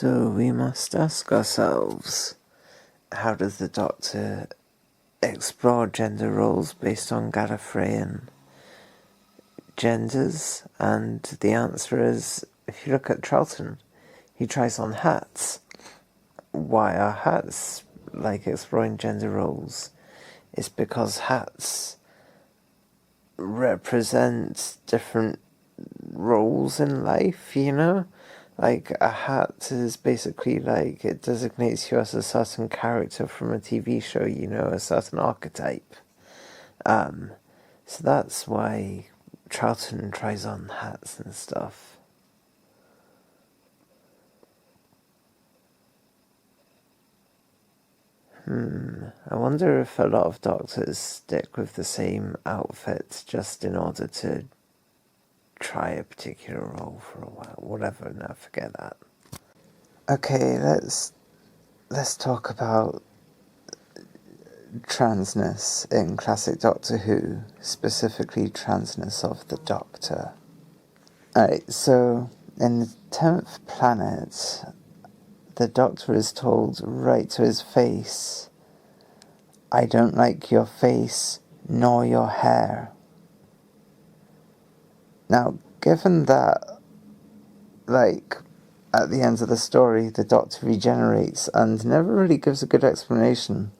So we must ask ourselves, how does the Doctor explore gender roles based on Gallifreyan genders? And the answer is, if you look at Troughton, he tries on hats. Why are hats exploring gender roles? It's because hats represent different roles in life, Like, a hat is basically it designates you as a certain character from a TV show, a certain archetype. So that's why Troughton tries on hats and stuff. I wonder if a lot of Doctors stick with the same outfit just in order to try a particular role for a while. Whatever, no, forget that. Okay, let's talk about transness in classic Doctor Who, specifically transness of the Doctor. Alright, so in the 10th planet, the Doctor is told right to his face, "I don't like your face, nor your hair." Now, given that, at the end of the story, the Doctor regenerates and never really gives a good explanation.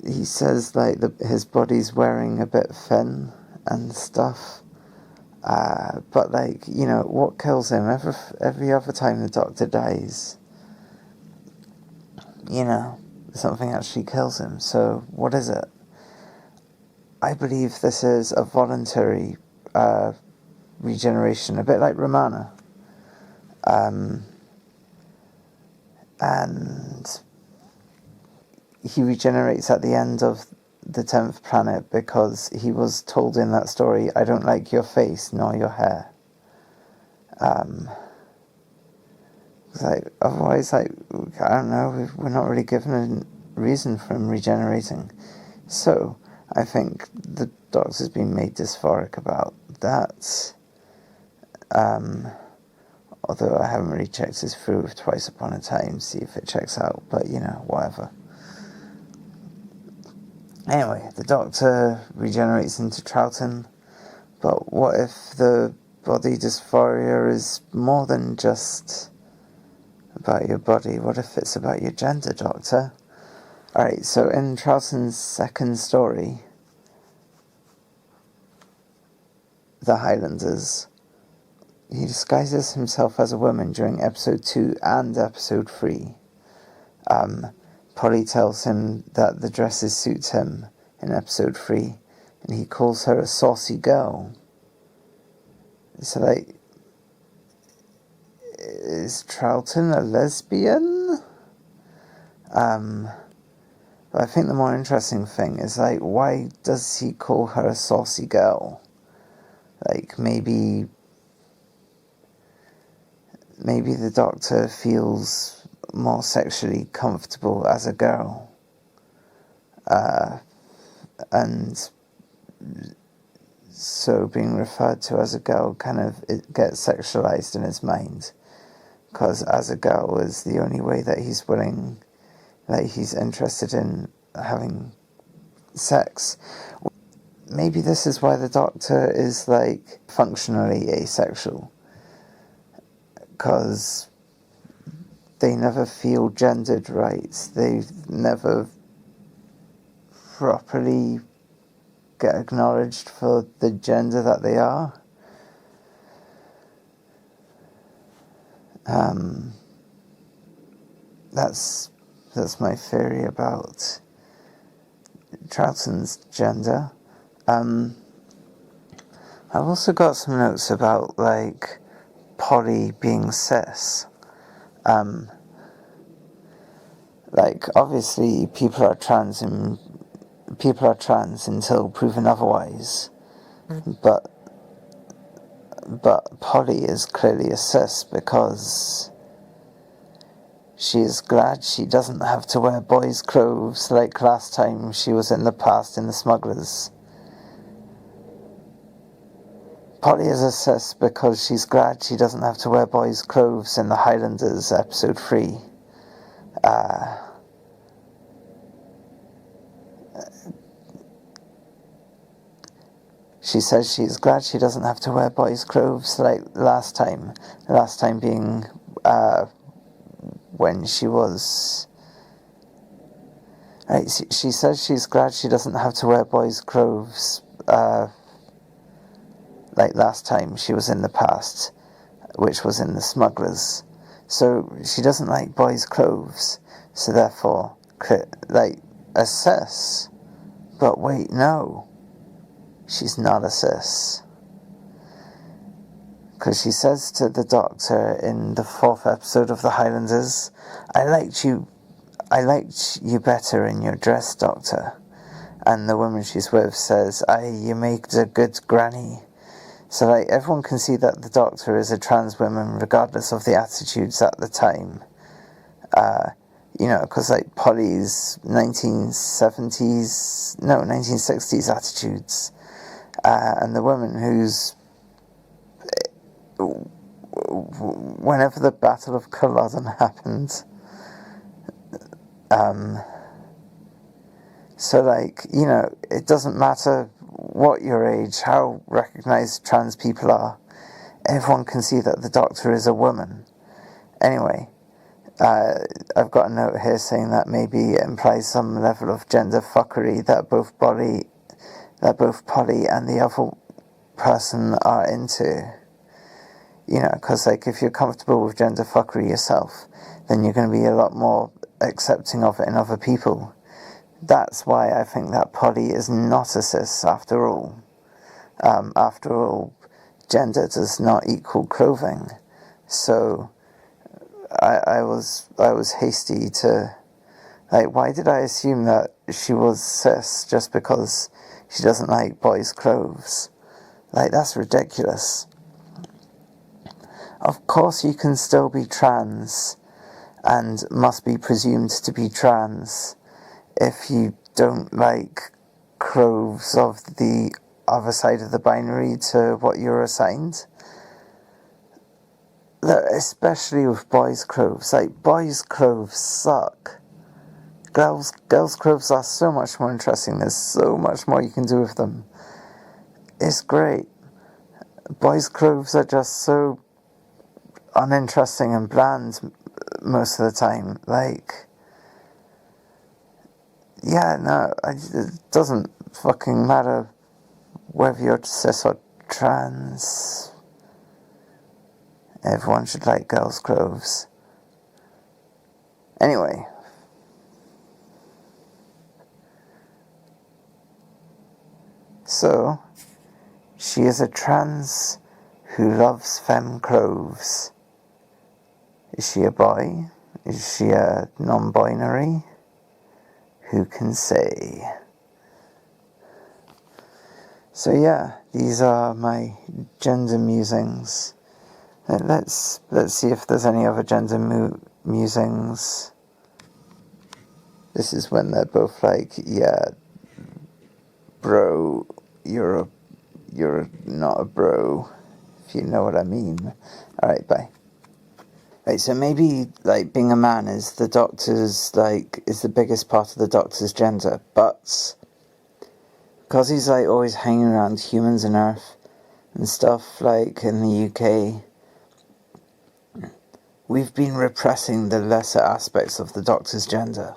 He says, his body's wearing a bit thin and stuff. But, what kills him? Every other time the Doctor dies, something actually kills him. So, what is it? I believe this is a voluntary regeneration, a bit like Romana. And he regenerates at the end of the 10th planet because he was told in that story, "I don't like your face nor your hair." Otherwise, I don't know, we're not really given a reason for him regenerating. So, I think the Doctor's been made dysphoric about that. Although I haven't really checked his through with Twice Upon a Time to see if it checks out, but whatever. Anyway, the Doctor regenerates into Troughton, but what if the body dysphoria is more than just about your body? What if it's about your gender, Doctor? Alright, so in Troughton's second story, The Highlanders, he disguises himself as a woman during episode 2 and episode 3. Polly tells him that the dresses suit him in episode 3, and he calls her a saucy girl. So, is Troughton a lesbian? But I think the more interesting thing is, why does he call her a saucy girl? Maybe the Doctor feels more sexually comfortable as a girl. And so being referred to as a girl it gets sexualized in his mind. Because as a girl is the only way that he's willing, he's interested in having sex. Maybe this is why the Doctor is, functionally asexual. Because they never feel gendered right. They never properly get acknowledged for the gender that they are. That's my theory about Troughton's gender. I've also got some notes about, Polly being cis. Obviously people are trans until proven otherwise. But Polly is clearly a cis because she is glad she doesn't have to wear boys' clothes like last time she was in the past in the Smugglers. Polly is a cis because she's glad she doesn't have to wear boys' clothes in the Highlanders episode 3. She says she's glad she doesn't have to wear boys' clothes like last time. Last time being when she was... Right, she says she's glad she doesn't have to wear boys' clothes like last time she was in the past, which was in the Smugglers. So she doesn't like boys' clothes, so therefore, like, a cis. But wait, no. She's not a cis. Because she says to the Doctor in the 4th episode of the Highlanders, I liked you better in your dress, Doctor. And the woman she's with says, you made a good granny. So, like, everyone can see that the Doctor is a trans woman, regardless of the attitudes at the time. Because, like, Polly's 1960s attitudes. And the woman who's... Whenever the Battle of Culloden happened... So, like, it doesn't matter what your age, how recognised trans people are. Everyone can see that the Doctor is a woman. Anyway, I've got a note here saying that maybe it implies some level of gender fuckery that both Polly and the other person are into. Because, like, if you're comfortable with gender fuckery yourself, then you're going to be a lot more accepting of it in other people. That's why I think that Polly is not a cis after all. After all, gender does not equal clothing. So I was hasty to, like, why did I assume that she was cis just because she doesn't like boys' clothes? Like, that's ridiculous. Of course you can still be trans and must be presumed to be trans if you don't like clothes of the other side of the binary to what you're assigned. Especially with boys' clothes. Like, boys' clothes suck. Girls' clothes are so much more interesting. There's so much more you can do with them. It's great. Boys' clothes are just so uninteresting and bland most of the time. Like... Yeah, no, it doesn't fucking matter whether you're cis or trans. Everyone should like girls' clothes. Anyway. So, she is a trans who loves femme clothes. Is she a boy? Is she a non-binary? Who can say? So yeah, these are my gender musings. Let's see if there's any other gender musings. This is when they're both like, yeah, bro, you're not a bro, if you know what I mean. Alright, bye. Right, so maybe, like, being a man is the Doctor's, like, is the biggest part of the Doctor's gender, but because he's, like, always hanging around humans and Earth and stuff, like, in the UK, we've been repressing the lesser aspects of the Doctor's gender.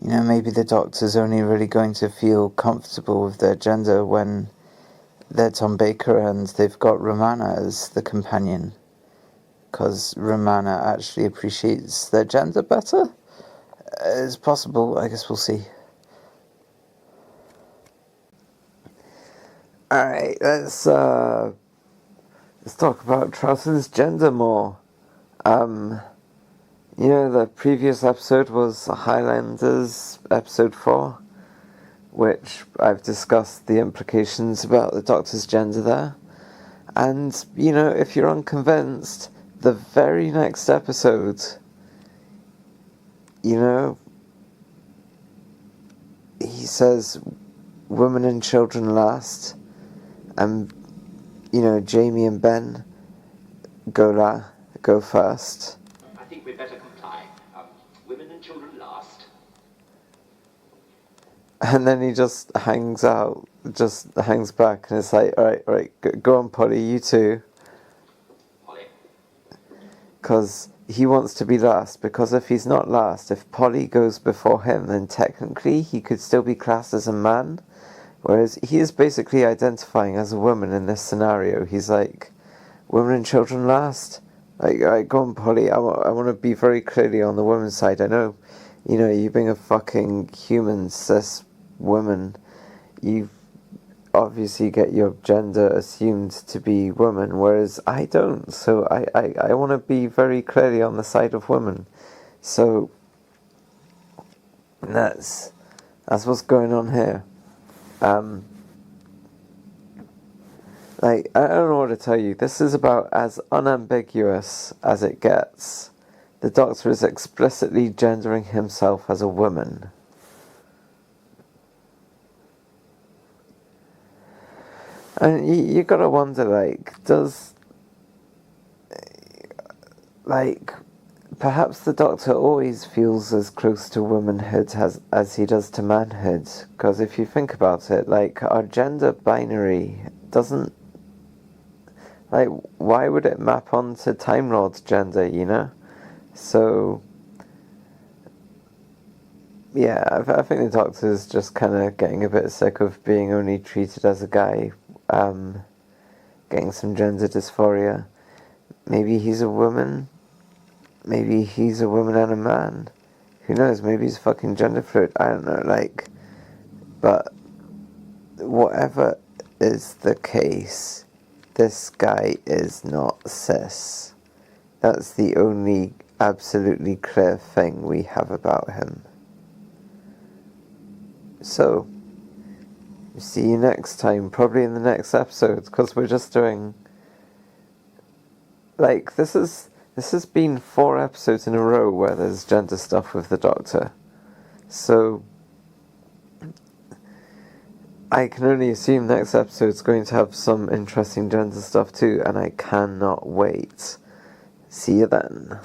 Maybe the Doctor's only really going to feel comfortable with their gender when they're Tom Baker and they've got Romana as the companion. Because Romana actually appreciates their gender better? It's possible, I guess we'll see. Alright, let's talk about Troughton's gender more. The previous episode was Highlanders, episode 4, which I've discussed the implications about the Doctor's gender there. And, if you're unconvinced, the very next episode, he says women and children last, and Jamie and Ben go first. I think we'd better comply. Women and children last. And then he just hangs back, and it's like, all right, go on, Polly, you too. Polly. Because he wants to be last, because if he's not last, if Polly goes before him, then technically he could still be classed as a man, whereas he is basically identifying as a woman in this scenario. He's like, women and children last. Like, all right, go on, Polly, I want to be very clearly on the woman's side. I know, you being a fucking human cis woman, you obviously get your gender assumed to be woman, whereas I don't. So I want to be very clearly on the side of women. So that's what's going on here. Like, I don't know what to tell you. This is about as unambiguous as it gets. The Doctor is explicitly gendering himself as a woman. And you gotta wonder, perhaps the Doctor always feels as close to womanhood as he does to manhood. Because if you think about it, our gender binary doesn't, why would it map onto Time Lord's gender, So, yeah, I think the Doctor's just kind of getting a bit sick of being only treated as a guy, getting some gender dysphoria. Maybe he's a woman. Maybe he's a woman and a man. Who knows? Maybe he's fucking gender fluid. I don't know, but whatever is the case, this guy is not cis. That's the only absolutely clear thing we have about him. So, see you next time, probably in the next episode, because we're just doing, this has been 4 episodes in a row where there's gender stuff with the Doctor. So, I can only assume next episode's going to have some interesting gender stuff too, and I cannot wait. See you then.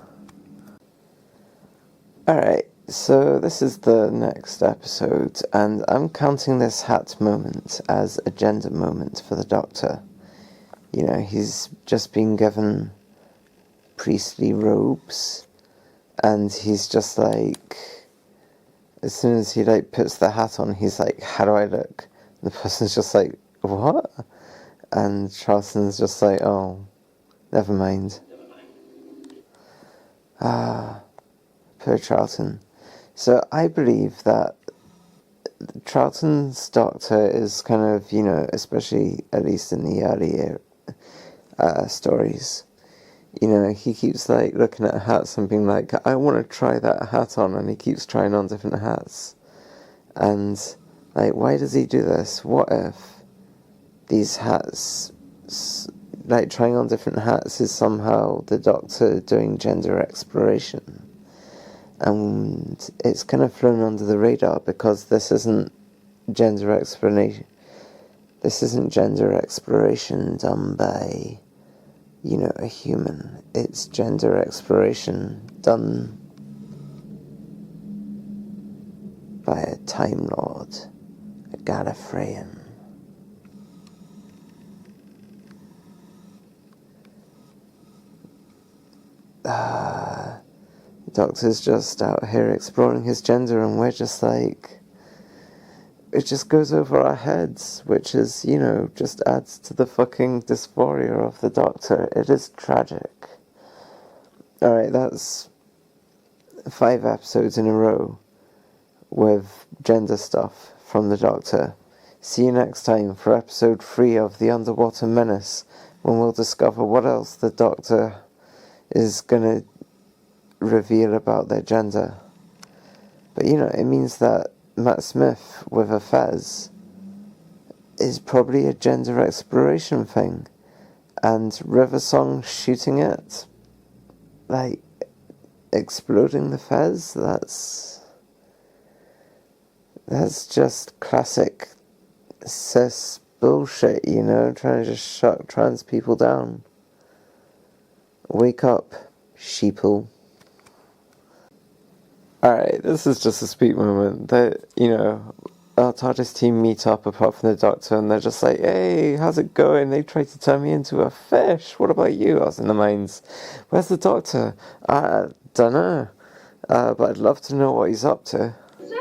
Alright, so this is the next episode, and I'm counting this hat moment as a gender moment for the Doctor. He's just been given priestly robes, and he's just as soon as he puts the hat on, he's like, how do I look? The person's just like, what? And Charlton's just like, oh, never mind. Poor Charlton. So I believe that Charlton's Doctor is kind of, especially at least in the earlier stories, he keeps looking at hats and being like, I want to try that hat on, and he keeps trying on different hats. And why does he do this? What if these hats, trying on different hats is somehow the Doctor doing gender exploration? And it's kind of flown under the radar, because this isn't gender exploration. This isn't gender exploration done by, a human. It's gender exploration done by a Time Lord, a Gallifreyan. Doctor's just out here exploring his gender, and we're just it just goes over our heads, which is, just adds to the fucking dysphoria of the Doctor. It is tragic. Alright, that's 5 episodes in a row with gender stuff from the Doctor. See you next time for episode 3 of The Underwater Menace, when we'll discover what else the Doctor is gonna reveal about their gender. But it means that Matt Smith with a fez is probably a gender exploration thing, and River Song shooting it, exploding the fez, That's just classic cis bullshit, you know, trying to just shut trans people down. Wake up, sheeple. Alright, this is just a sweet moment that, you know, our TARDIS team meet up apart from the Doctor and they're just like, hey, how's it going? They tried to turn me into a fish. What about you? I was in the mines. Where's the Doctor? I dunno. But I'd love to know what he's up to. So,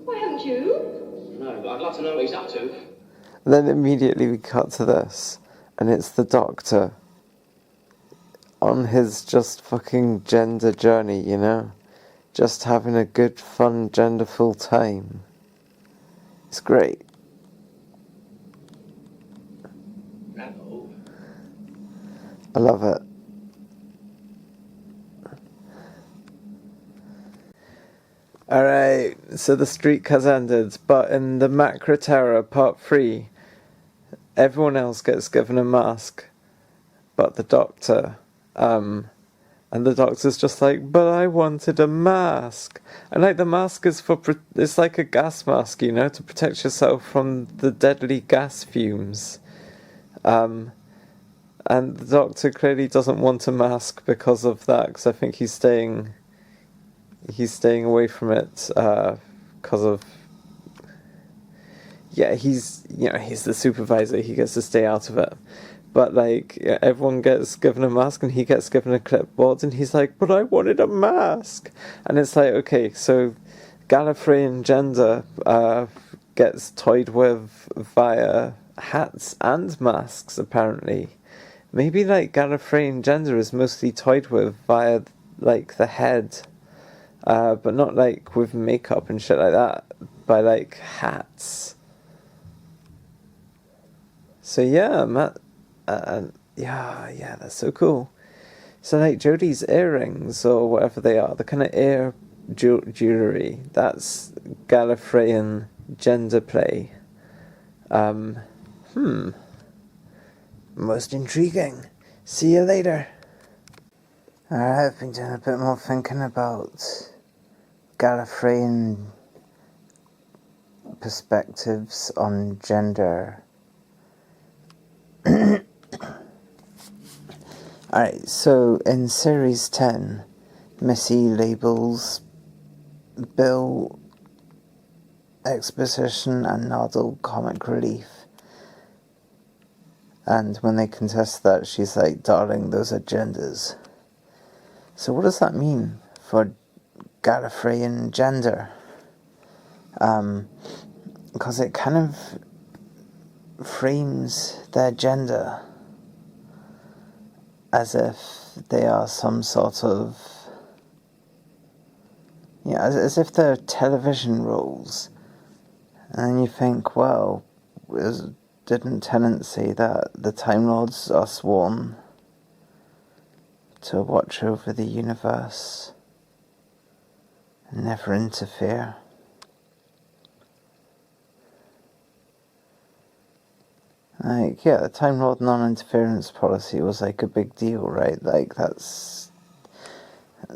why haven't you? No, but I'd love to know what he's up to. And then immediately we cut to this, and it's the Doctor on his just fucking gender journey, you know? Just having a good, fun, genderful time. It's great. Bravo. I love it. Alright, so the streak has ended, but in the Macra Terror Part 3, everyone else gets given a mask, but the Doctor, and the Doctor's just like, but I wanted a mask. And like the mask is it's like a gas mask, you know, to protect yourself from the deadly gas fumes. And the Doctor clearly doesn't want a mask because of that, because I think he's staying away from it, because of, yeah, he's the supervisor, he gets to stay out of it. But, like, everyone gets given a mask and he gets given a clipboard and he's like, but I wanted a mask. And it's like, okay, so Gallifreyan gender gets toyed with via hats and masks, apparently. Maybe, like, Gallifreyan gender is mostly toyed with via, like, the head, but not, like, with makeup and shit like that, by, like, hats. So, yeah, yeah, that's so cool. So, like, Jodie's earrings, or whatever they are, the kind of ear jewellery, that's Gallifreyan gender play. Most intriguing. See you later. Alright, I've been doing a bit more thinking about Gallifreyan perspectives on gender. Alright, so in Series 10, Missy labels Bill exposition and Nardole comic relief. And when they contest that, she's like, darling, those are genders. So what does that mean for Gallifreyan gender? Because it kind of frames their gender as if they are some sort of, as if they're television roles. And you think, well, didn't Tennant say that the Time Lords are sworn to watch over the universe and never interfere? Like, yeah, the Time Lord non-interference policy was like a big deal, right? Like, that's,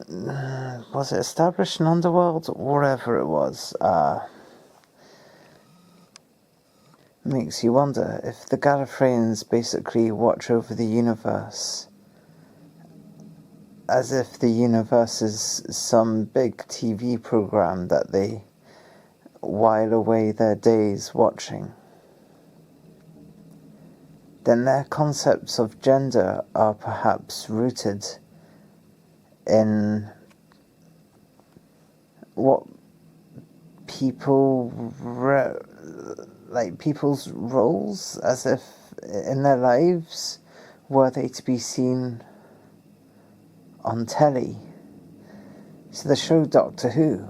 was it established in Underworld? Whatever it was. Makes you wonder if the Gallifreyans basically watch over the universe as if the universe is some big TV program that they while away their days watching. Then their concepts of gender are perhaps rooted in what people people's roles, as if in their lives were they to be seen on telly. So the show Doctor Who,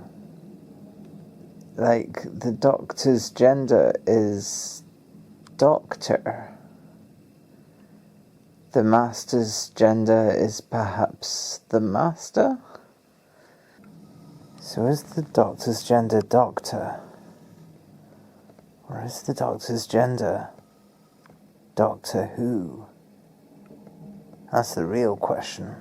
like, the Doctor's gender is Doctor. The Master's gender is perhaps the Master? So is the Doctor's gender Doctor? Or is the Doctor's gender Doctor Who? That's the real question.